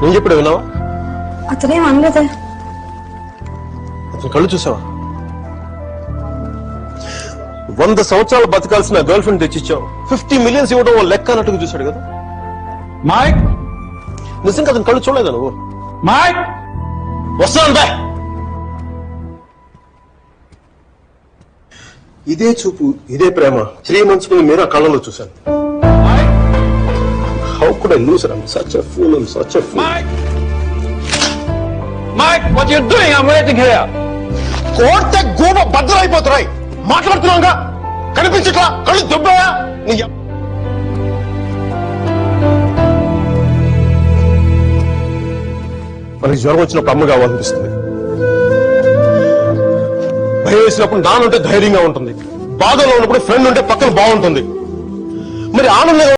నేను చెప్పాడు విన్నావా? అతనేం అనలేదే. అతని కళ్ళు చూసావా? 100 సంవత్సరాలు బతకాల్సిన గర్ల్ ఫ్రెండ్ తెచ్చిచ్చావు. 50 మిలియన్స్ ఇవ్వడం లెక్క అన్నట్టుగా చూశాడు కదా. మైక్, నిజంగా అతని కళ్ళు చూడలేదా నువ్వు? మైక్ వస్తున్నాను బా. ఇదే చూపు, ఇదే ప్రేమ 3 months ముందు మీరు ఆ కళ్ళలో చూశాను. How could I lose her? I'm such a fool. I'm such a fool. Mike, what are you doing? I'm waiting here. కోర్తే గూబ బద్దలైపోతున్నాయి. మాట్లాడుతున్నాగా కనిపించట్లా, కళ్ళు దెబ్బయా? మనకి జ్వరం వచ్చినప్పుడు అమ్మ కావాలనిపిస్తుంది, భయం వేసినప్పుడు నాన్న ఉంటే ధైర్యంగా ఉంటుంది, బాధలో ఉన్నప్పుడు ఫ్రెండ్ ఉంటే పక్కన బాగుంటుంది. మరి ఆనందంగా